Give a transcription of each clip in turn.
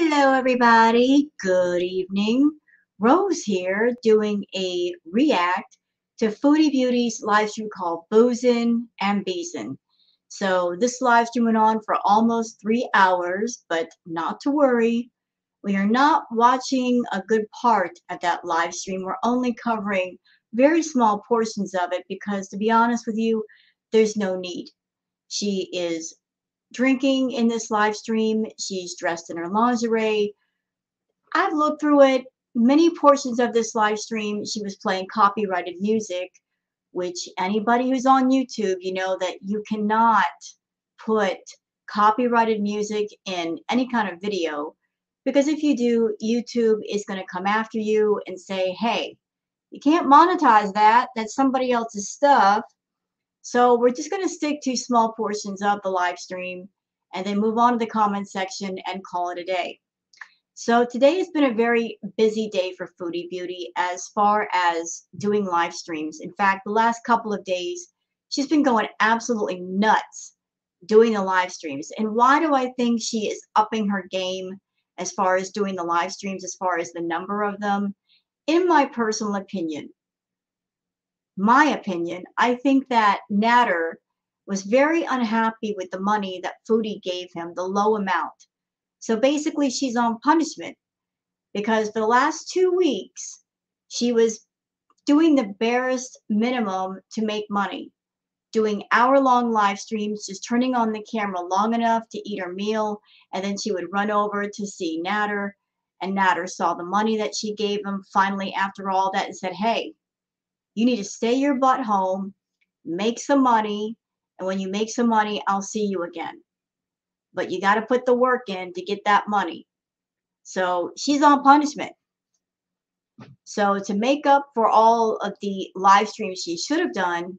Hello everybody, good evening. Rose here doing a react to Foodie Beauty's live stream called Boozin and Beezein. So this live stream went on for almost 3 hours, but not to worry. We are not watching a good part of that live stream. We're only covering very small portions of it because, to be honest with you, there's no need. She is drinking in this live stream. She's dressed in her lingerie. I've looked through it. Many portions of this live stream, she was playing copyrighted music, which anybody who's on YouTube, you know that you cannot put copyrighted music in any kind of video, because if you do, YouTube is going to come after you and say, hey, you can't monetize that. That's somebody else's stuff. So we're just going to stick to small portions of the live stream and then move on to the comment section and call it a day. So today has been a very busy day for Foodie Beauty as far as doing live streams. In fact, the last couple of days, she's been going absolutely nuts doing the live streams. And why do I think she is upping her game as far as doing the live streams, as far as the number of them? In my personal opinion, I think that Natter was very unhappy with the money that Foodie gave him, the low amount. So basically, she's on punishment because for the last 2 weeks, she was doing the barest minimum to make money, doing hour-long live streams, just turning on the camera long enough to eat her meal, and then she would run over to see Natter, and Natter saw the money that she gave him finally after all that and said, hey, you need to stay your butt home, make some money, and when you make some money, I'll see you again. But you got to put the work in to get that money. So she's on punishment. So to make up for all of the live streams she should have done,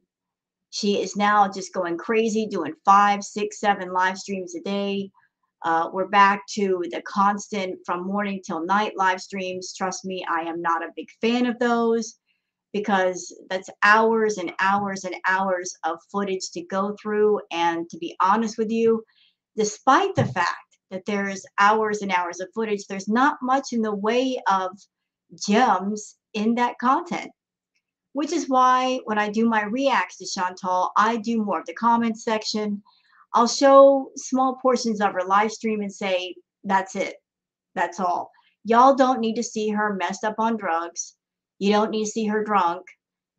she is now just going crazy, doing 5, 6, 7 live streams a day. We're back to the constant from morning till night live streams. Trust me, I am not a big fan of those, because that's hours and hours and hours of footage to go through. And to be honest with you, despite the fact that there's hours and hours of footage, there's not much in the way of gems in that content. Which is why when I do my reacts to Chantal, I do more of the comment section. I'll show small portions of her live stream and say, that's it. That's all. Y'all don't need to see her messed up on drugs. You don't need to see her drunk.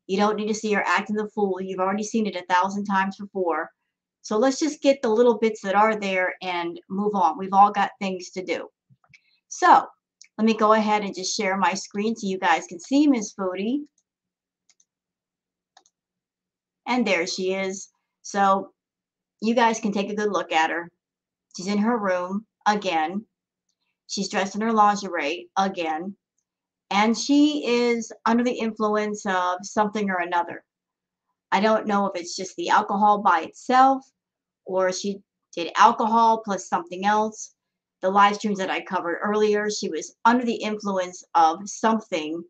You don't need to see her acting the fool. You've already seen it 1,000 times before. So let's just get the little bits that are there and move on. We've all got things to do. So let me go ahead and just share my screen so you guys can see Miss Foodie. And there she is. So you guys can take a good look at her. She's in her room again. She's dressed in her lingerie again. And she is under the influence of something or another. I don't know if it's just the alcohol by itself or she did alcohol plus something else. The live streams that I covered earlier, she was under the influence of something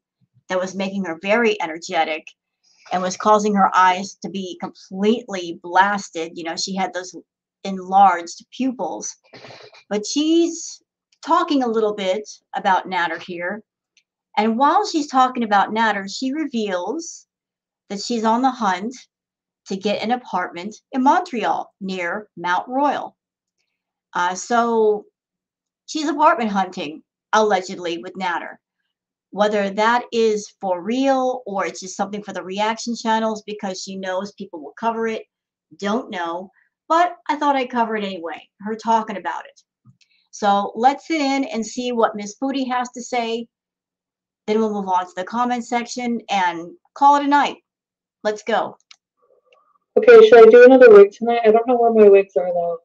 that was making her very energetic and was causing her eyes to be completely blasted. You know, she had those enlarged pupils. But she's talking a little bit about Natter here. And while she's talking about Natter, she reveals that she's on the hunt to get an apartment in Montreal near Mount Royal. So she's apartment hunting, allegedly, with Natter. Whether that is for real or it's just something for the reaction channels because she knows people will cover it, don't know. But I thought I'd cover it anyway, her talking about it. So let's sit in and see what Miss Foodie has to say. Then we'll move on to the comment section and call it a night. Let's go. Okay, should I do another wig tonight? I don't know where my wigs are though.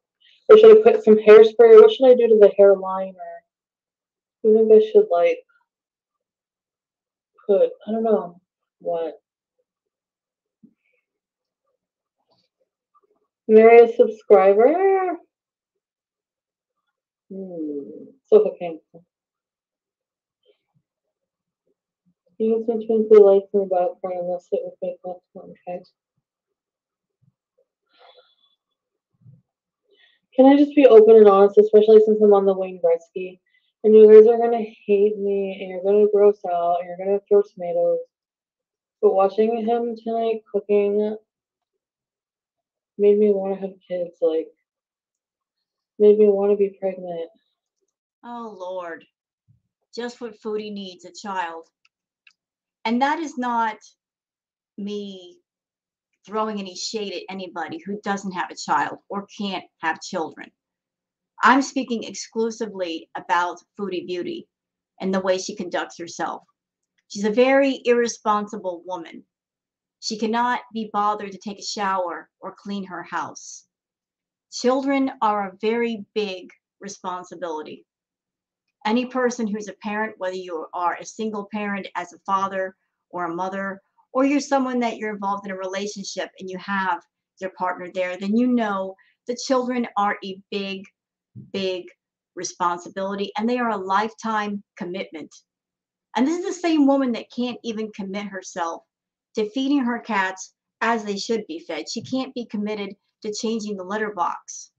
Or should I put some hairspray? What should I do to the hairline? Or I think I should like put, I don't know what. Marry a subscriber? So okay. You have some twinkly lights in the background unless it would make less fun, okay? Can I just be open and honest, especially since I'm on the Wayne Gretzky? And you guys are gonna hate me, and you're gonna gross out, and you're gonna throw tomatoes. But watching him tonight cooking made me want to have kids. Like, made me want to be pregnant. Oh, Lord. Just what Foodie needs, a child. And that is not me throwing any shade at anybody who doesn't have a child or can't have children. I'm speaking exclusively about Foodie Beauty and the way she conducts herself. She's a very irresponsible woman. She cannot be bothered to take a shower or clean her house. Children are a very big responsibility. Any person who's a parent, whether you are a single parent as a father or a mother, or you're someone that you're involved in a relationship and you have your partner there, then you know the children are a big, big responsibility and they are a lifetime commitment. And this is the same woman that can't even commit herself to feeding her cats as they should be fed. She can't be committed to changing the litter box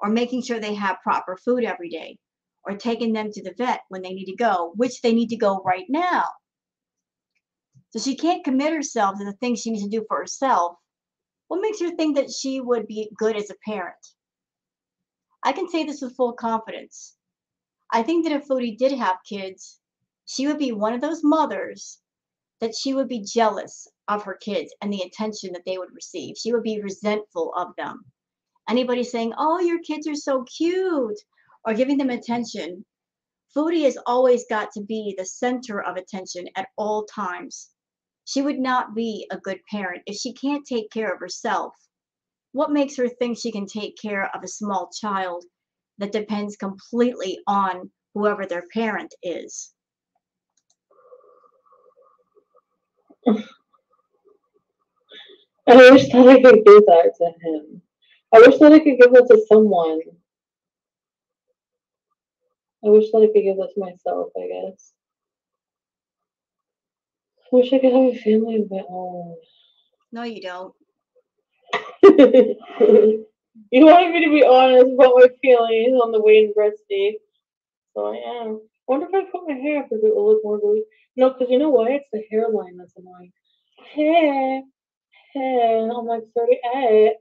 or making sure they have proper food every day or taking them to the vet when they need to go, which they need to go right now. So she can't commit herself to the things she needs to do for herself. What makes her think that she would be good as a parent? I can say this with full confidence. I think that if Foodie did have kids, she would be one of those mothers that she would be jealous of her kids and the attention that they would receive. She would be resentful of them. Anybody saying, "Oh, your kids are so cute," or giving them attention, Foodie has always got to be the center of attention at all times. She would not be a good parent if she can't take care of herself. What makes her think she can take care of a small child that depends completely on whoever their parent is? I wish that I could give that to him. I wish that I could give that to someone. I wish that I could give that to myself, I guess. I wish I could have a family of my own. No, you don't. You wanted me to be honest about my feelings on the Wayne breasty. So I am. I wonder if I cut my hair if it will look more blue. No, because you know why? It's the hairline that's annoying. Hair, hair. I'm like 38.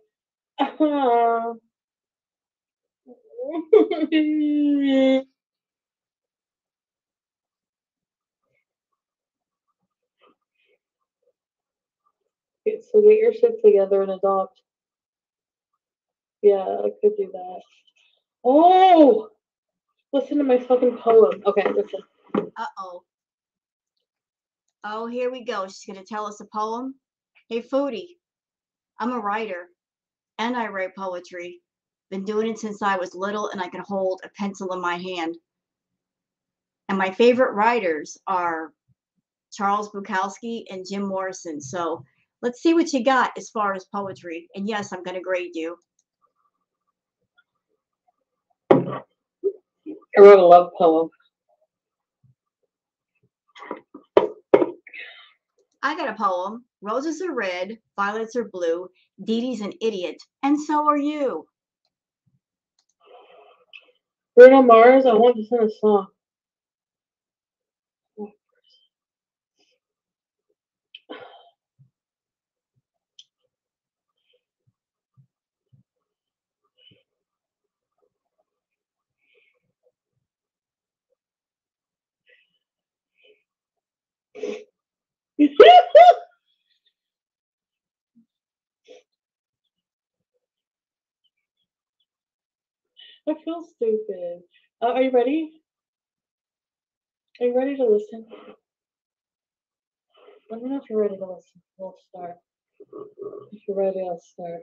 Okay, so get your shit together and adopt. Yeah, I could do that. Oh! Listen to my fucking poem. Okay, listen. Uh-oh. Oh, here we go. She's going to tell us a poem. Hey, Foodie, I'm a writer and I write poetry. Been doing it since I was little and I can hold a pencil in my hand. And my favorite writers are Charles Bukowski and Jim Morrison. So let's see what you got as far as poetry. And yes, I'm going to grade you. I wrote a love poem. I got a poem. Roses are red, violets are blue, Dee Dee's an idiot, and so are you. Bruno Mars, I want to sing a song. I feel stupid. Are you ready? Are you ready to listen? Let me know if you're ready to listen. We'll start. If you're ready, I'll start.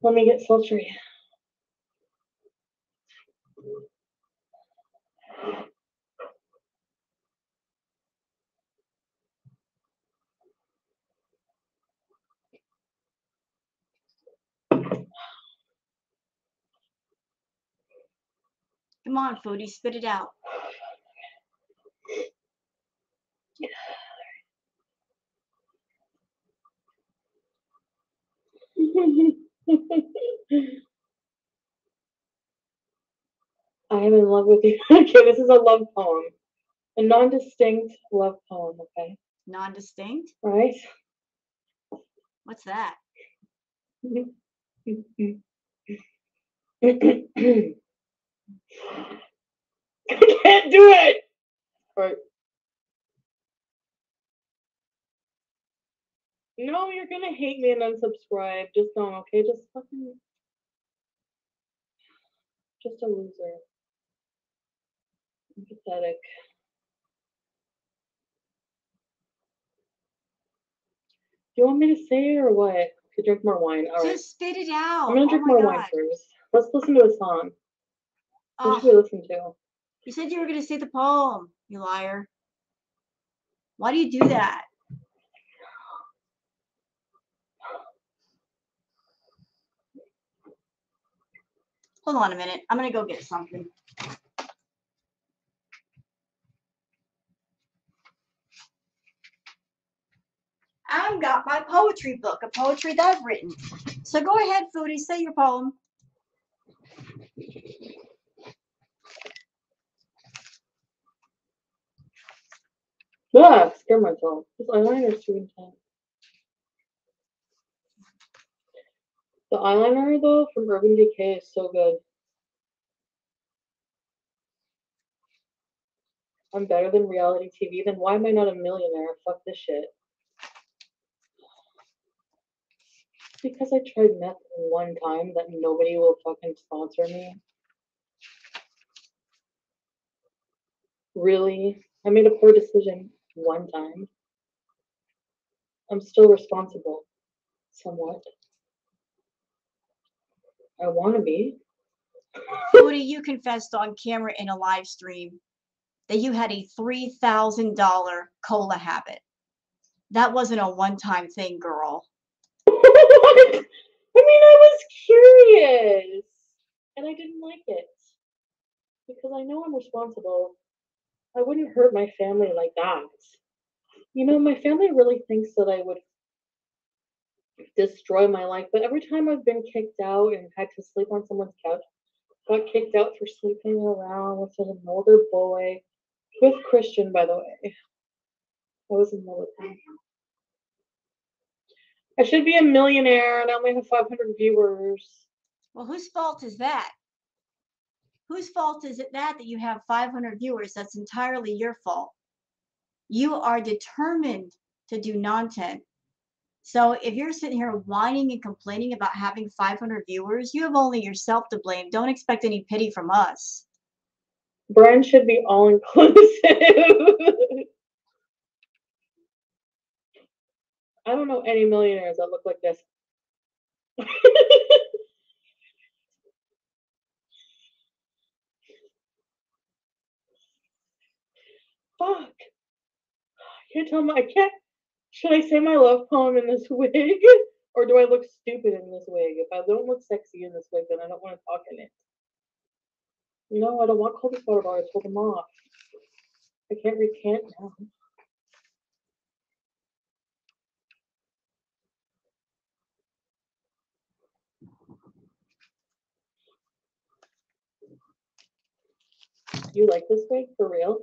Let me get sultry. Come on, Foodie, spit it out. I'm in love with you. Okay, this is a love poem. A non-distinct love poem, okay? Non-distinct? Right? What's that? I can't do it! Alright. No, you're gonna hate me and unsubscribe. Just don't, okay? Just fucking... Just a loser. I'm pathetic. Do you want me to say it or what? To drink more wine. Alright. Just spit it out. I'm gonna drink more wine first. Let's listen to a song. What should we listen to? You said you were going to say the poem, you liar. Why do you do that? Hold on a minute. I'm going to go get something. I've got my poetry book, a poetry that I've written. So go ahead, Foodie, say your poem. Yeah, scare myself. This eyeliner's too intense. The eyeliner, though, from Urban Decay is so good. I'm better than reality TV, then why am I not a millionaire? Fuck this shit. Because I tried meth one time that nobody will fucking sponsor me. Really? I made a poor decision one time. I'm still responsible. Somewhat. I want to be. Foodie, you confessed on camera in a live stream that you had a $3,000 cola habit. That wasn't a one-time thing, girl. What? I mean, I was curious. And I didn't like it. Because I know I'm responsible. I wouldn't hurt my family like that. You know, my family really thinks that I would destroy my life, but every time I've been kicked out and had to sleep on someone's couch, got kicked out for sleeping around with an older boy, with Christian, by the way. I was in love with him. I should be a millionaire and I only have 500 viewers. Well, whose fault is that? Whose fault is it that you have 500 viewers? That's entirely your fault. You are determined to do content. So if you're sitting here whining and complaining about having 500 viewers, you have only yourself to blame. Don't expect any pity from us. Brand should be all inclusive. I don't know any millionaires that look like this. Fuck. I can't tell my, I can't. Should I say my love poem in this wig? Or do I look stupid in this wig? If I don't look sexy in this wig, then I don't want to talk in it. No, I don't want cold water bars. Hold them off. I can't recant now. You like this wig? For real?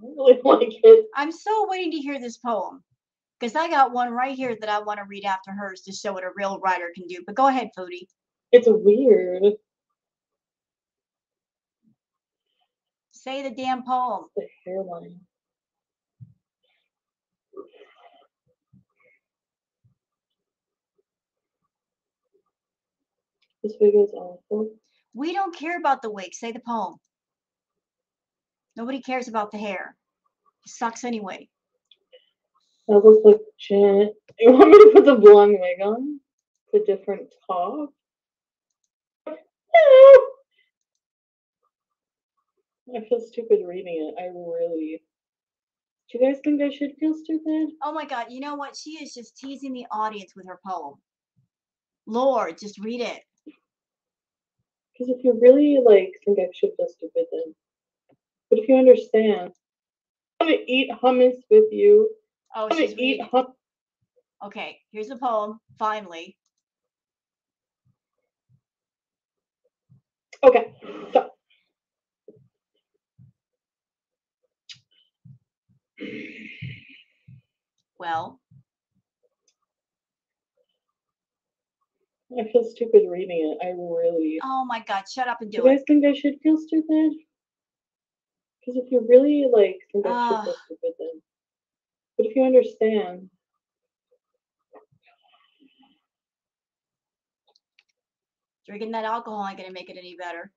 I don't really like it. I'm still waiting to hear this poem because I got one right here that I want to read after hers to show what a real writer can do. But go ahead, Foodie. It's weird. Say the damn poem. The hairline. This wig is awful. We don't care about the wig. Say the poem. Nobody cares about the hair. It sucks anyway. That looks like Janet. You want me to put the blonde wig on? The different top? No! I feel stupid reading it. I really. Do you guys think I should feel stupid? Oh my God. You know what? She is just teasing the audience with her poem. Lord, just read it. Because if you really think I should feel stupid, then. But if you understand, I'm gonna eat hummus with you. Oh, I'm gonna she's eat reading. Okay, here's the poem. Finally. Okay, so Well, I feel stupid reading it. I really. oh my God, shut up and Do do you it. guys think I should feel stupid? Because if you really like think I should Uh, feel stupid, then. But if you understand, drinking that alcohol ain't gonna make it any better.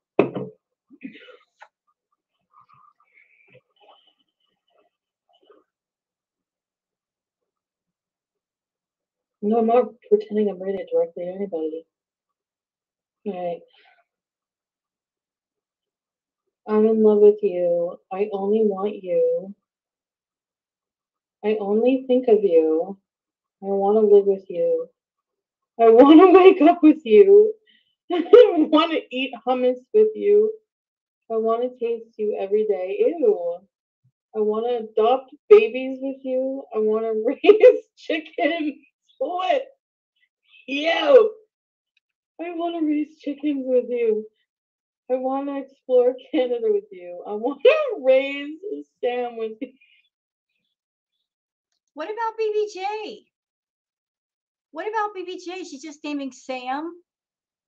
no, I'm not pretending I'm reading it directly to anybody. Alright. I'm in love with you. I only want you. I only think of you. I want to live with you. I want to wake up with you. I want to eat hummus with you. I want to taste you every day. Ew. I want to adopt babies with you. I want to raise chickens. What? Ew. I want to raise chickens with you. I want to explore Canada with you. I want to raise Sam with you. What about BBJ? What about BBJ? She's just naming Sam.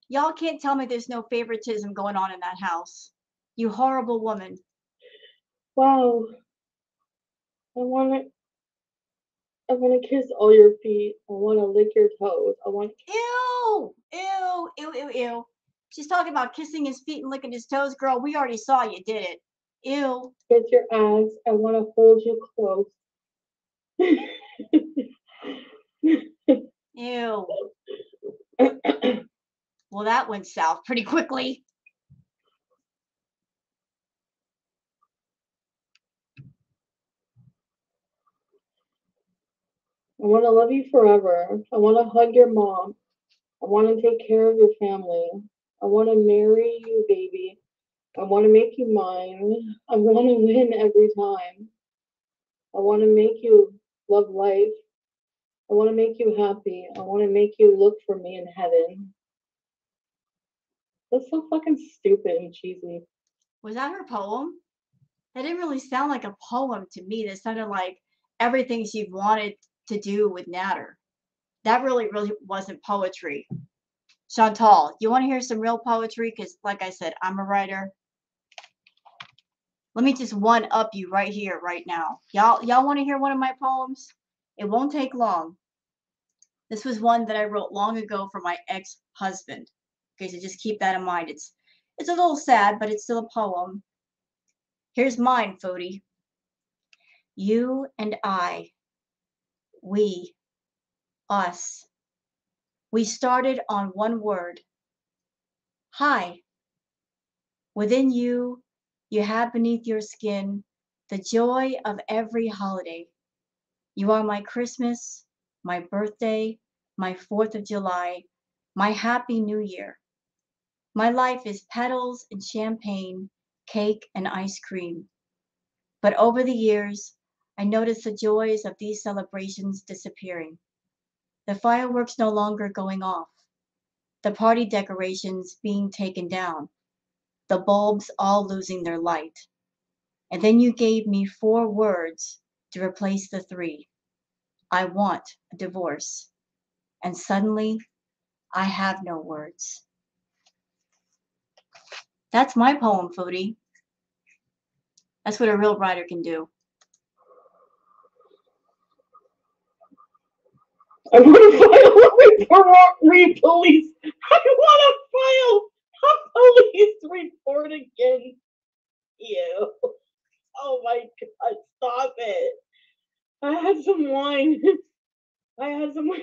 Y'all can't tell me there's no favoritism going on in that house. You horrible woman. Wow. I want to. I want to kiss all your feet. I want to lick your toes. I want. Ew, ew, ew, ew, ew. She's talking about kissing his feet and licking his toes. Girl, we already saw you did it. Ew. Kiss your ass. I want to hold you close. Ew. Well, that went south pretty quickly. I want to love you forever. I want to hug your mom. I want to take care of your family. I want to marry you, baby. I want to make you mine. I want to win every time. I want to make you love life. I want to make you happy. I want to make you look for me in heaven. That's so fucking stupid and cheesy. Was that her poem? That didn't really sound like a poem to me. That sounded like everything she wanted to do with Natter. That really wasn't poetry. Chantal, you want to hear some real poetry? Because, like I said, I'm a writer. Let me just one up you right here, right now. Y'all want to hear one of my poems? It won't take long. This was one that I wrote long ago for my ex-husband. Okay, so just keep that in mind. It's a little sad, but it's still a poem. Here's mine, Foodie. You and I, we, us. We started on one word. Hi. Within you, you have beneath your skin the joy of every holiday. You are my Christmas, my birthday, my 4th of July, my happy new year. My life is petals and champagne, cake and ice cream. But over the years, I noticed the joys of these celebrations disappearing. The fireworks no longer going off, the party decorations being taken down, the bulbs all losing their light. And then you gave me 4 words to replace the 3. I want a divorce. And suddenly, I have no words. That's my poem, Foodie. That's what a real writer can do. I want to file a police. I want to file a police report against you. Oh my god, stop it. I had some wine. I had some wine.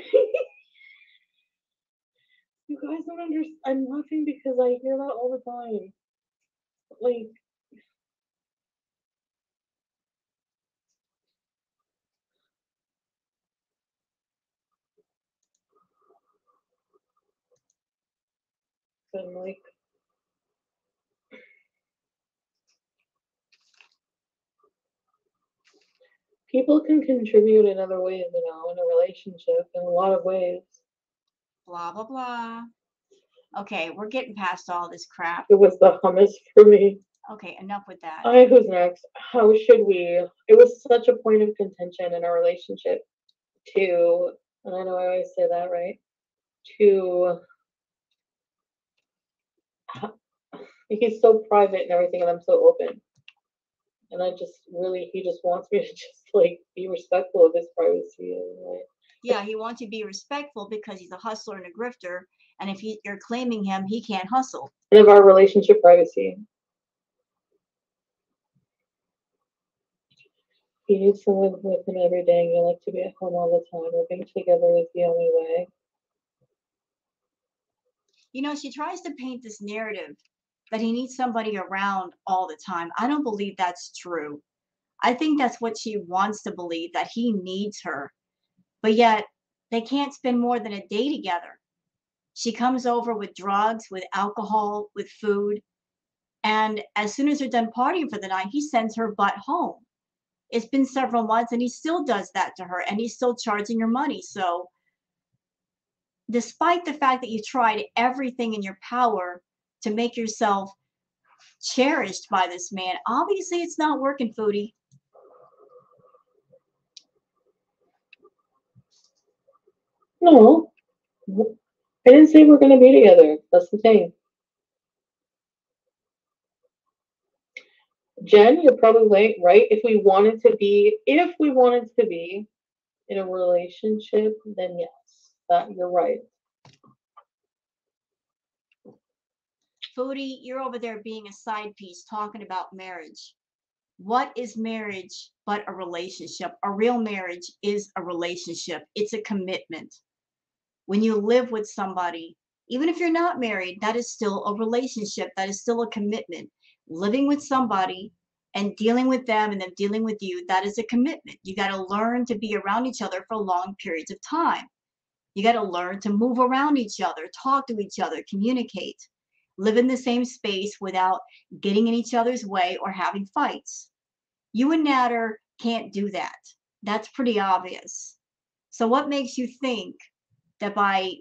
You guys don't understand. I'm laughing because I hear that all the time. Like, I'm like, people can contribute in other ways, in a relationship in a lot of ways. Blah, blah, blah. Okay, we're getting past all this crap. It was the hummus for me. Okay, enough with that. Alright, who's next? How should we? It was such a point of contention in our relationship to, and I know I always say that, right? To, he's so private and everything, and I'm so open. And I just really, he just wants me to just like be respectful of his privacy. And, like, Yeah, he wants you to be respectful because he's a hustler and a grifter. And if you're claiming him, he can't hustle. of our relationship privacy. You need someone with him every day, and you like to be at home all the time. Living together is the only way. You know, she tries to paint this narrative that he needs somebody around all the time. I don't believe that's true. I think that's what she wants to believe, that he needs her. But yet, they can't spend more than a day together. She comes over with drugs, with alcohol, with food. And as soon as they're done partying for the night, he sends her butt home. It's been several months and he still does that to her and he's still charging her money. So, despite the fact that you tried everything in your power to make yourself cherished by this man, obviously it's not working, Foodie. No, I didn't say we're going to be together. That's the thing. Jen, you're probably right. If we wanted to be in a relationship, then yes, that you're right. Foodie, you're over there being a side piece talking about marriage. What is marriage but a relationship? A real marriage is a relationship, it's a commitment. When you live with somebody, even if you're not married, that is still a relationship, that is still a commitment. Living with somebody and dealing with them and them dealing with you, that is a commitment. You got to learn to be around each other for long periods of time. You got to learn to move around each other, talk to each other, communicate, live in the same space without getting in each other's way or having fights. You and Natter can't do that. That's pretty obvious. So, what makes you think that by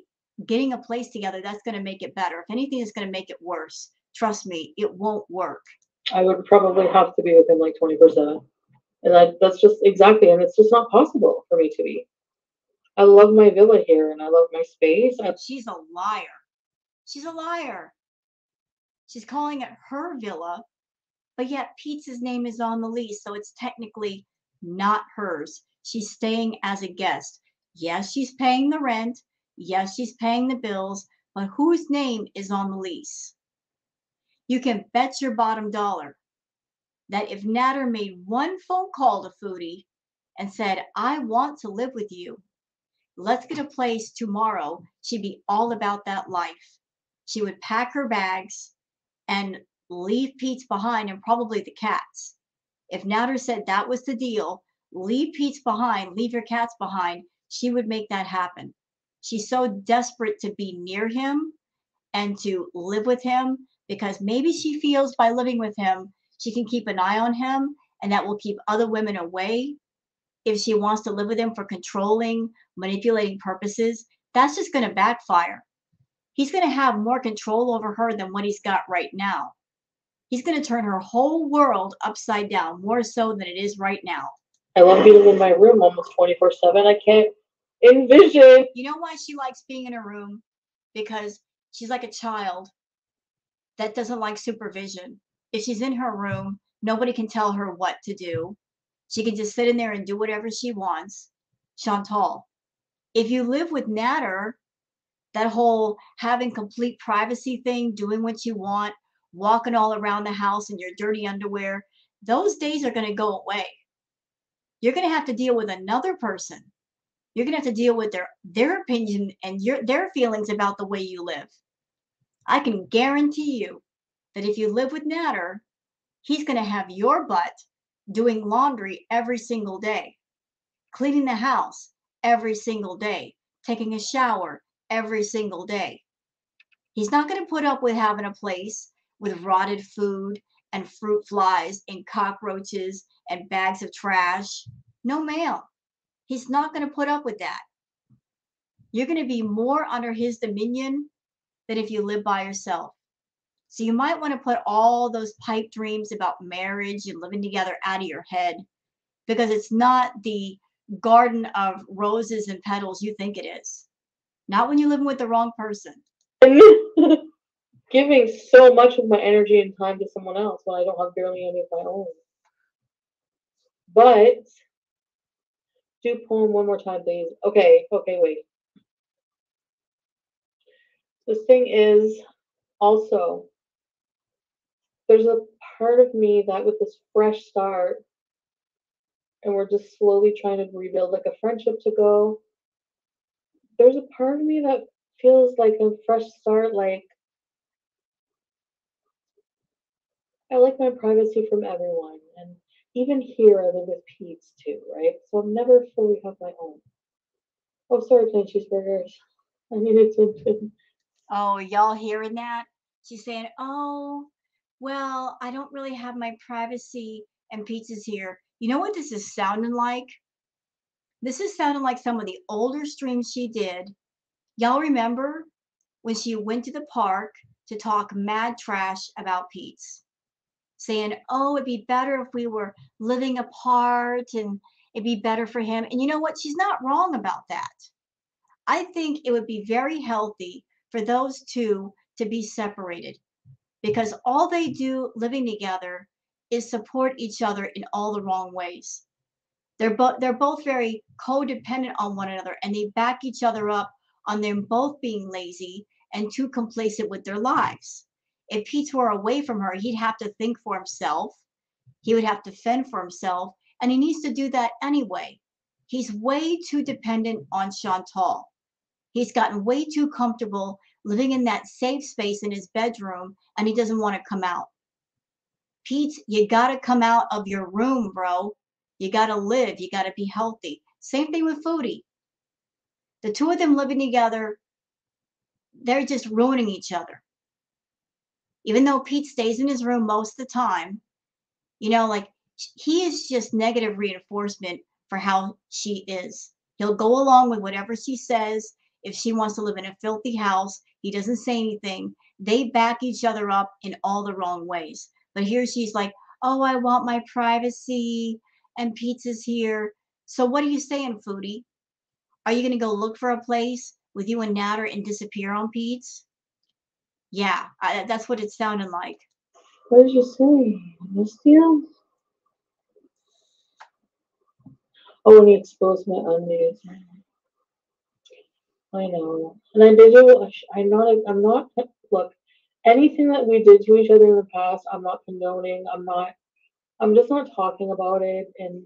getting a place together, that's going to make it better? If anything is going to make it worse, trust me, it won't work. I would probably have to be with him like 20%. And that's just exactly, and it's just not possible for me to be. I love my villa here and I love my space. She's a liar. She's a liar. She's calling it her villa, but yet Pete's name is on the lease, so it's technically not hers. She's staying as a guest. Yes, she's paying the rent. Yes, she's paying the bills, but whose name is on the lease? You can bet your bottom dollar that if Natter made one phone call to Foodie and said, I want to live with you, let's get a place tomorrow, she'd be all about that life. She would pack her bags and leave Pete's behind and probably the cats. If Natter said that was the deal, leave Pete's behind, leave your cats behind, she would make that happen. She's so desperate to be near him and to live with him because maybe she feels by living with him, she can keep an eye on him and that will keep other women away. If she wants to live with him for controlling, manipulating purposes, that's just going to backfire. He's going to have more control over her than what he's got right now. He's going to turn her whole world upside down, more so than it is right now. I love being in my room almost 24/7. I can't envision. You know why she likes being in her room? Because she's like a child that doesn't like supervision. If she's in her room, nobody can tell her what to do. She can just sit in there and do whatever she wants. Chantal, if you live with Natter, that whole having complete privacy thing, doing what you want, walking all around the house in your dirty underwear, those days are going to go away. You're going to have to deal with another person. You're going to have to deal with their opinion and their feelings about the way you live. I can guarantee you that if you live with Natter, he's going to have your butt doing laundry every single day, cleaning the house every single day, taking a shower every single day. He's not going to put up with having a place with rotted food and fruit flies and cockroaches and bags of trash. No, ma'am. He's not going to put up with that. You're going to be more under his dominion than if you live by yourself. So you might want to put all those pipe dreams about marriage and living together out of your head, because it's not the garden of roses and petals you think it is. Not when you're living with the wrong person. And giving so much of my energy and time to someone else when I don't have barely any of my own. But do poem one more time, please. Okay, wait. The thing is, also, there's a part of me that with this fresh start, and we're just slowly trying to rebuild like a friendship to go, there's a part of me that feels like a fresh start, like I like my privacy from everyone. And even here, I live with Pete's too, right? So I'll never fully have my own. Oh, sorry, plain cheeseburgers. I needed to. Oh, y'all hearing that? She's saying, oh, well, I don't really have my privacy and pizza's here. You know what this is sounding like? This is sounding like some of the older streams she did. Y'all remember when she went to the park to talk mad trash about Pete's, saying, oh, it'd be better if we were living apart and it'd be better for him. And you know what? She's not wrong about that. I think it would be very healthy for those two to be separated, because all they do living together is support each other in all the wrong ways. They're both very codependent on one another, and they back each other up on them both being lazy and too complacent with their lives. If Pete were away from her, he'd have to think for himself. He would have to fend for himself, and he needs to do that anyway. He's way too dependent on Chantal. He's gotten way too comfortable living in that safe space in his bedroom, and he doesn't want to come out. Pete, you got to come out of your room, bro. You got to live. You got to be healthy. Same thing with Foodie. The two of them living together, they're just ruining each other. Even though Pete stays in his room most of the time, like he is just negative reinforcement for how she is. He'll go along with whatever she says. If she wants to live in a filthy house, he doesn't say anything. They back each other up in all the wrong ways. But here she's like, oh, I want my privacy, and Pizza's here. So what are you saying, Foodie? Are you going to go look for a place with you and Natter and disappear on Pete's? Yeah, that's what it's sounding like. What did you say? This deal? Oh, and he exposed my undies. I know. And I did it. I'm not, look, anything that we did to each other in the past, I'm not condoning. I'm just not talking about it. And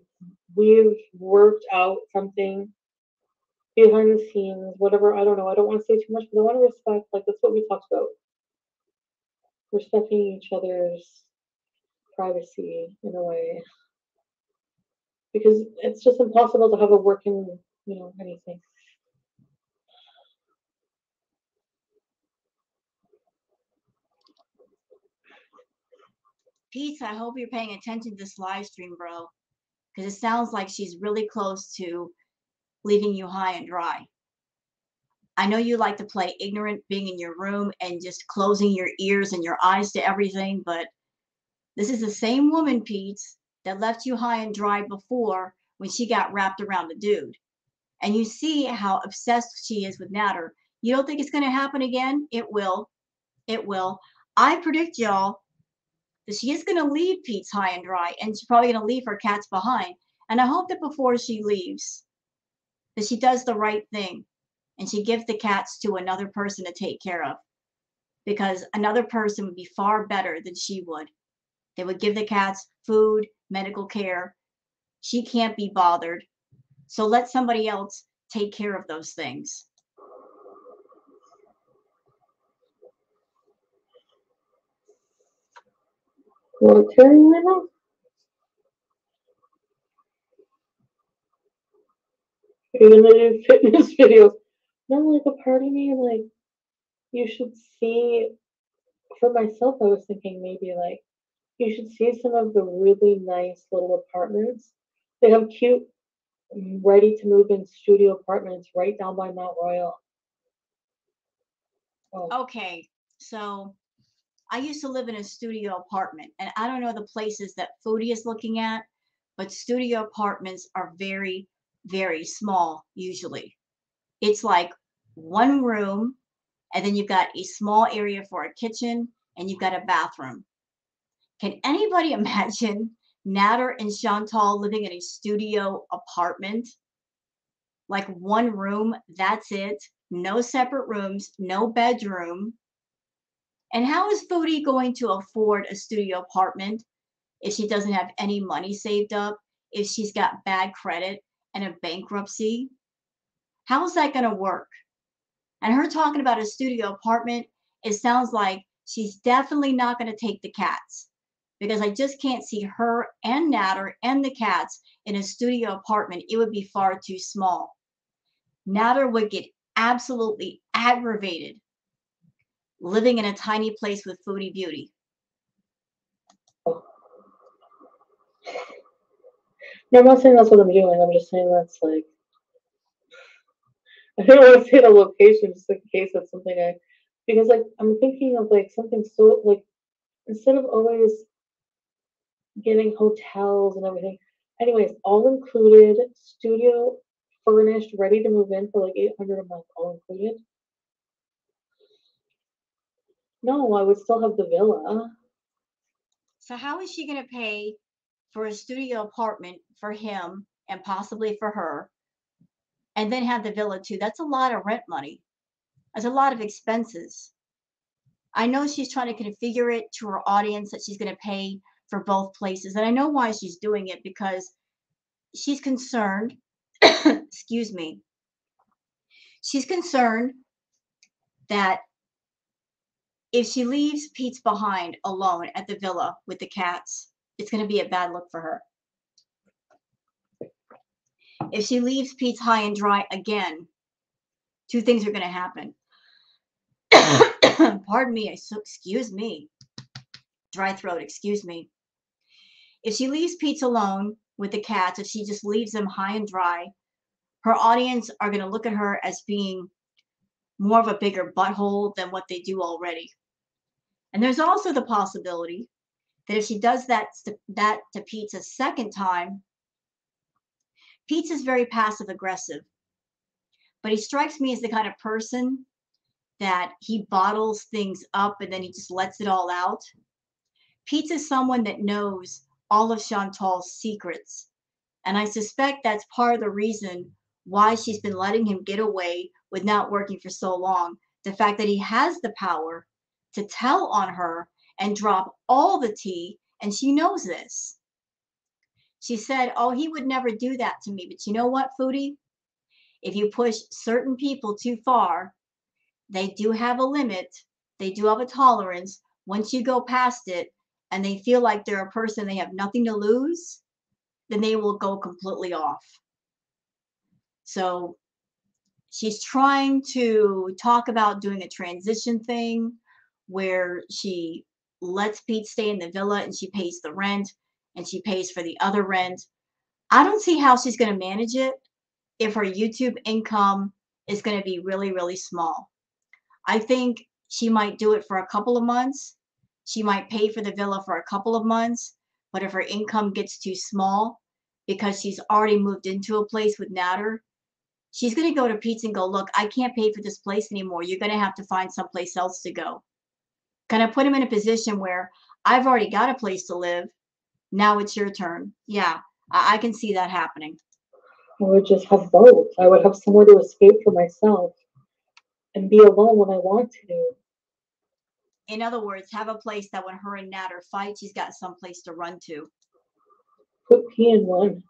we've worked out something behind the scenes, whatever. I don't know. I don't want to say too much, but I want to respect, like, that's what we talked about. Respecting each other's privacy in a way. Because it's just impossible to have a working, anything. Pete, I hope you're paying attention to this live stream, bro, because it sounds like she's really close to leaving you high and dry. I know you like to play ignorant being in your room and just closing your ears and your eyes to everything, but this is the same woman, Pete, that left you high and dry before when she got wrapped around a dude. And you see how obsessed she is with Natter. You don't think it's going to happen again? It will. It will. I predict, y'all, that she is going to leave Pete's high and dry, and she's probably going to leave her cats behind. And I hope that before she leaves, that she does the right thing and she gives the cats to another person to take care of, because another person would be far better than she would. They would give the cats food, medical care. She can't be bothered. So let somebody else take care of those things. Well, turn right now. You're gonna do fitness videos. No, like a part of me, like, you should see, for myself, I was thinking maybe like, you should see some of the really nice little apartments. They have cute, ready to move in studio apartments right down by Mount Royal. Oh. Okay, so I used to live in a studio apartment, and I don't know the places that Foodie is looking at, but studio apartments are very, very small usually. It's like one room, and then you've got a small area for a kitchen, and you've got a bathroom. Can anybody imagine Nader and Chantal living in a studio apartment? Like one room, that's it. No separate rooms, no bedroom. And how is Foodie going to afford a studio apartment if she doesn't have any money saved up, if she's got bad credit and a bankruptcy? How is that going to work? And her talking about a studio apartment, it sounds like she's definitely not going to take the cats because I just can't see her and Natter and the cats in a studio apartment. It would be far too small. Natter would get absolutely aggravated living in a tiny place with Foodie Beauty. No, I'm not saying that's what I'm doing. I'm just saying that's like, I don't want to say the location just in case that's something because like I'm thinking of like something so like instead of always getting hotels and everything. Anyways, all included, studio furnished, ready to move in for like 800 a month, all included. No, I would still have the villa. So how is she going to pay for a studio apartment for him and possibly for her, and then have the villa too? That's a lot of rent money. That's a lot of expenses. I know she's trying to configure it to her audience that she's going to pay for both places. And I know why she's doing it because she's concerned, excuse me, she's concerned that if she leaves Pete's behind alone at the villa with the cats, it's going to be a bad look for her. If she leaves Pete's high and dry again, two things are going to happen. Pardon me, excuse me. Dry throat, excuse me. If she leaves Pete's alone with the cats, if she just leaves them high and dry, her audience are going to look at her as being more of a bigger butthole than what they do already. And there's also the possibility that if she does that to Pete's a second time, Pete's is very passive aggressive, but he strikes me as the kind of person that he bottles things up and then he just lets it all out. Pete's is someone that knows all of Chantal's secrets. And I suspect that's part of the reason why she's been letting him get away with not working for so long. The fact that he has the power to tell on her and drop all the tea, and she knows this. She said, oh, he would never do that to me. But you know what, Foodie? If you push certain people too far, they do have a limit. They do have a tolerance. Once you go past it and they feel like they're a person they have nothing to lose, then they will go completely off. So she's trying to talk about doing a transition thing where she lets Pete stay in the villa and she pays the rent and she pays for the other rent. I don't see how she's going to manage it if her YouTube income is going to be really, really small. I think she might do it for a couple of months. She might pay for the villa for a couple of months, but if her income gets too small because she's already moved into a place with Natter, she's going to go to Pete's and go, look, I can't pay for this place anymore. You're going to have to find someplace else to go. Kind of put him in a position where I've already got a place to live. Now it's your turn. Yeah, I can see that happening. I would just have both. I would have somewhere to escape for myself and be alone when I want to. In other words, have a place that when her and Natter fight, she's got someplace to run to. Put P in one.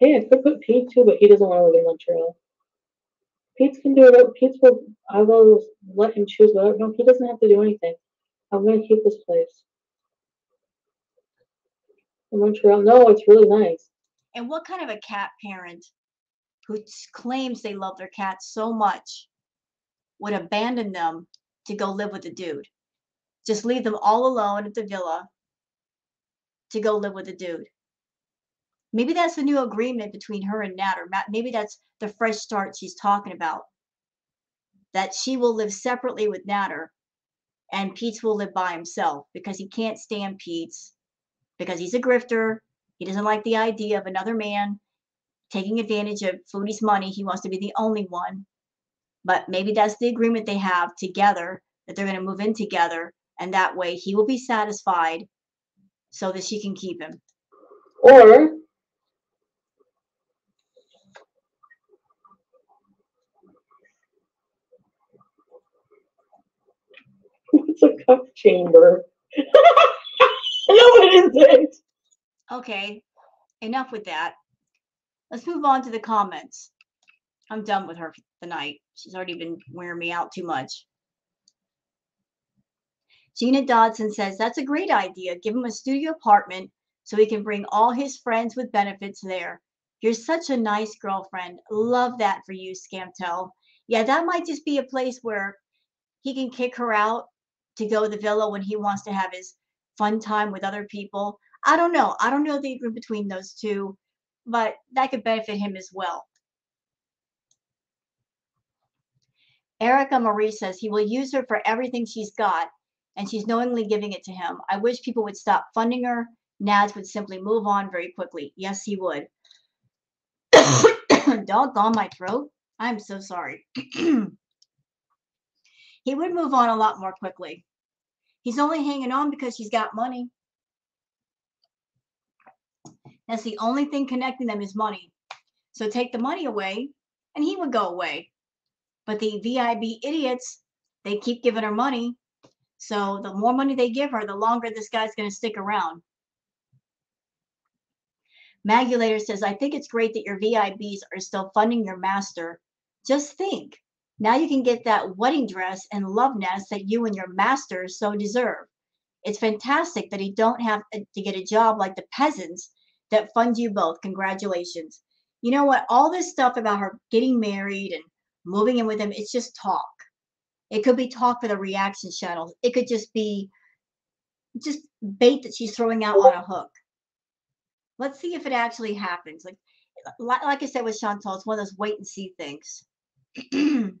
Hey, I could put Pete too, but he doesn't want to live in Montreal. Pete can do it. I will let him choose whatever. No, he doesn't have to do anything. I'm going to keep this place. In Montreal. No, it's really nice. And what kind of a cat parent who claims they love their cats so much would abandon them to go live with a dude? Just leave them all alone at the villa to go live with a dude. Maybe that's the new agreement between her and Natter. Maybe that's the fresh start she's talking about. That she will live separately with Natter and Pete's will live by himself because he can't stand Pete's because he's a grifter. He doesn't like the idea of another man taking advantage of Foodie's money. He wants to be the only one. But maybe that's the agreement they have together, that they're going to move in together, and that way he will be satisfied so that she can keep him. Or it's a cup chamber. No, it isn't. Okay, enough with that. Let's move on to the comments. I'm done with her for the night. She's already been wearing me out too much. Gina Dodson says, that's a great idea. Give him a studio apartment so he can bring all his friends with benefits there. You're such a nice girlfriend. Love that for you, Scamtel. Yeah, that might just be a place where he can kick her out to go to the villa when he wants to have his fun time with other people. I don't know. I don't know the agreement between those two, but that could benefit him as well. Erica Marie says he will use her for everything she's got, and she's knowingly giving it to him. I wish people would stop funding her. Nads would simply move on very quickly. Yes, he would. Doggone my throat. I'm so sorry. He would move on a lot more quickly. He's only hanging on because she's got money. That's the only thing connecting them is money. So take the money away, and he would go away. But the VIB idiots, they keep giving her money. So the more money they give her, the longer this guy's going to stick around. Magulator says, I think it's great that your VIBs are still funding your master. Just think, now you can get that wedding dress and love nest that you and your master so deserve. It's fantastic that you don't have to get a job like the peasants that fund you both. Congratulations. You know what? All this stuff about her getting married and moving in with him, it's just talk. It could be talk for the reaction channels. It could just be just bait that she's throwing out on a hook. Let's see if it actually happens. Like I said with Chantal, it's one of those wait and see things. Kim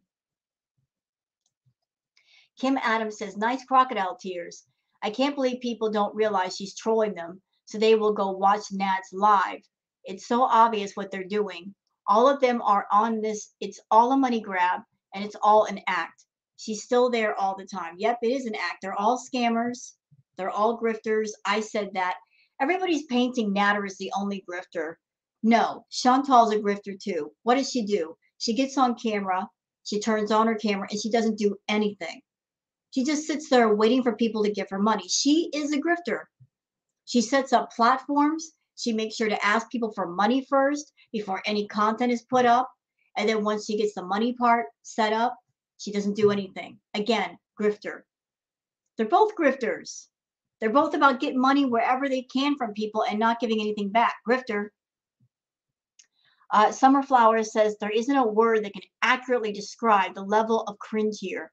Adams says, nice crocodile tears. I can't believe people don't realize she's trolling them, so they will go watch Nats live. It's so obvious what they're doing. All of them are on this. It's all a money grab, and it's all an act. She's still there all the time. Yep, it is an act. They're all scammers. They're all grifters. I said that. Everybody's painting Natter as the only grifter. No, Chantal's a grifter too. What does she do? She gets on camera, she turns on her camera, and she doesn't do anything. She just sits there waiting for people to give her money. She is a grifter. She sets up platforms. She makes sure to ask people for money first before any content is put up. And then once she gets the money part set up, she doesn't do anything. Again, grifter. They're both grifters. They're both about getting money wherever they can from people and not giving anything back. Grifter. Summer Flowers says there isn't a word that can accurately describe the level of cringe here.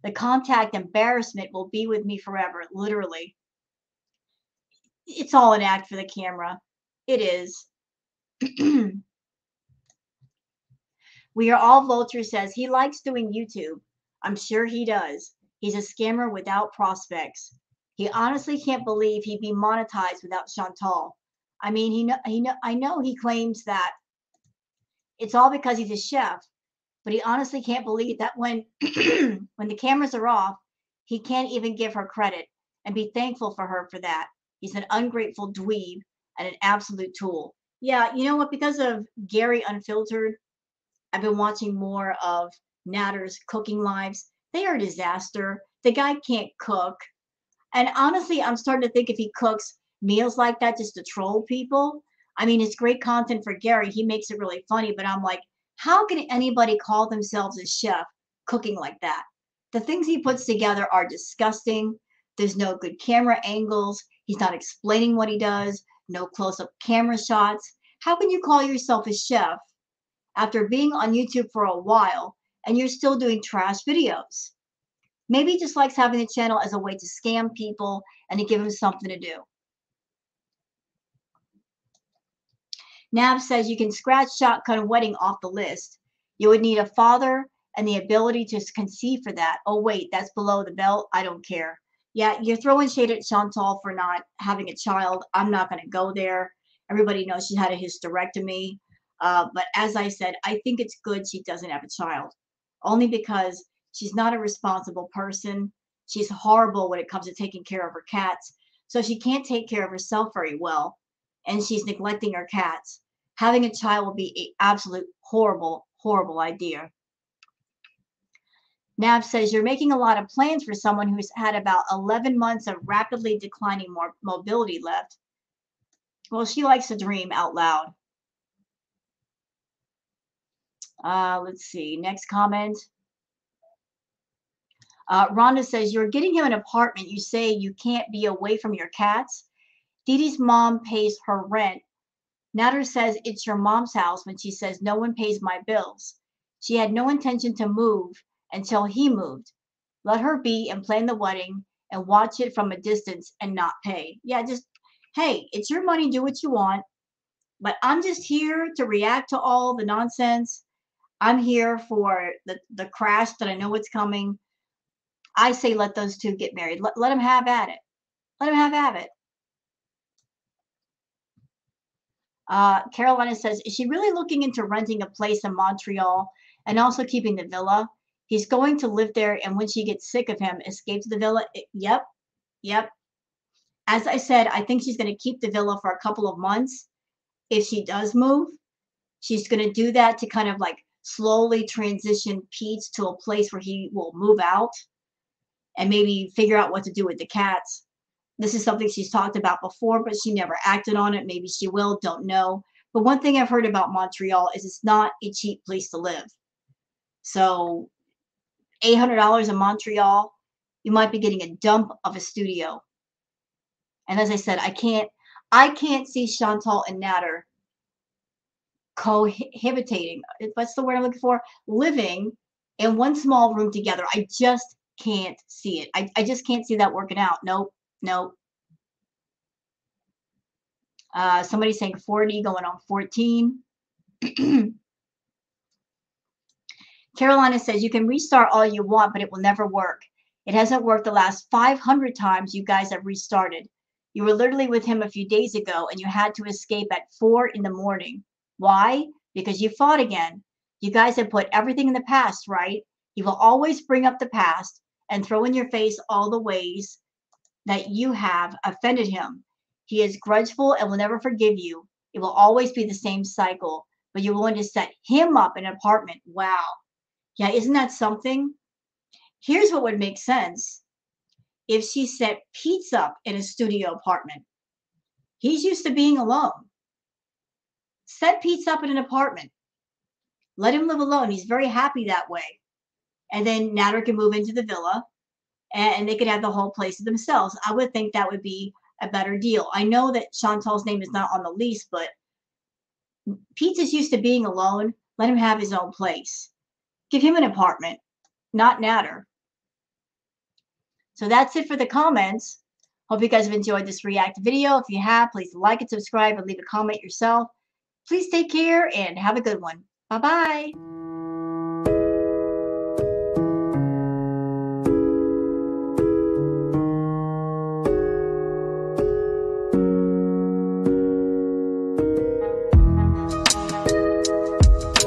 The contact embarrassment will be with me forever, literally. It's all an act for the camera. It is. We Are All Vulture says he likes doing YouTube. I'm sure he does. He's a scammer without prospects. He honestly can't believe he'd be monetized without Chantal. I mean, I know he claims that it's all because he's a chef, but he honestly can't believe that when when the cameras are off, he can't even give her credit and be thankful for her for that. He's an ungrateful dweeb and an absolute tool. Yeah, you know what? Because of Gary Unfiltered, I've been watching more of Natter's cooking lives. They are a disaster. The guy can't cook. And honestly, I'm starting to think if he cooks meals like that just to troll people, I mean, it's great content for Gary. He makes it really funny, but I'm like, how can anybody call themselves a chef cooking like that? The things he puts together are disgusting. There's no good camera angles. He's not explaining what he does. No close-up camera shots. How can you call yourself a chef after being on YouTube for a while and you're still doing trash videos? Maybe he just likes having the channel as a way to scam people and to give him something to do. Nav says you can scratch Shotgun Wedding off the list. You would need a father and the ability to conceive for that. Oh, wait, that's below the belt. I don't care. Yeah, you're throwing shade at Chantal for not having a child. I'm not going to go there. Everybody knows she had a hysterectomy. But as I said, I think it's good she doesn't have a child, only because she's not a responsible person. She's horrible when it comes to taking care of her cats. So she can't take care of herself very well, and she's neglecting her cats. Having a child will be an absolute horrible, horrible idea. Nav says, you're making a lot of plans for someone who's had about 11 months of rapidly declining mobility left. Well, she likes to dream out loud. Let's see. Next comment. Rhonda says, you're getting him an apartment. You say you can't be away from your cats. Dee Dee's mom pays her rent. Natter says it's your mom's house when she says no one pays my bills. She had no intention to move until he moved. Let her be and plan the wedding and watch it from a distance and not pay. Yeah, just, hey, it's your money, do what you want. But I'm just here to react to all the nonsense. I'm here for the crash that I know it's coming. I say let those two get married. Let them have at it. Let them have at it. Carolina says, is she really looking into renting a place in Montreal and also keeping the villa? He's going to live there, and when she gets sick of him, escape to the villa. Yep, yep. As I said, I think she's going to keep the villa for a couple of months. If she does move, she's going to do that to kind of like slowly transition Pete to a place where he will move out and maybe figure out what to do with the cats. This is something she's talked about before, but she never acted on it. Maybe she will, don't know. But one thing I've heard about Montreal is it's not a cheap place to live. So $800 in Montreal, you might be getting a dump of a studio. And as I said, I can't see Chantal and Natter cohabitating. What's the word I'm looking for? Living in one small room together. I just can't see it. I just can't see that working out. Nope, nope. Somebody's saying 40 going on 14. Carolina says, you can restart all you want, but it will never work. It hasn't worked the last 500 times you guys have restarted. You were literally with him a few days ago, and you had to escape at 4 in the morning. Why? Because you fought again. You guys have put everything in the past, right? He will always bring up the past and throw in your face all the ways that you have offended him. He is grudgeful and will never forgive you. It will always be the same cycle, but you're willing to set him up in an apartment. Wow. Yeah, isn't that something? Here's what would make sense. If she set Pete up in a studio apartment, he's used to being alone. Set Pete up in an apartment. Let him live alone. He's very happy that way. And then Natter can move into the villa and they could have the whole place to themselves. I would think that would be a better deal. I know that Chantal's name is not on the lease, but Pete is used to being alone. Let him have his own place. Give him an apartment, not Natter. So that's it for the comments. Hope you guys have enjoyed this react video. If you have, please like and subscribe and leave a comment yourself. Please take care and have a good one. Bye-bye.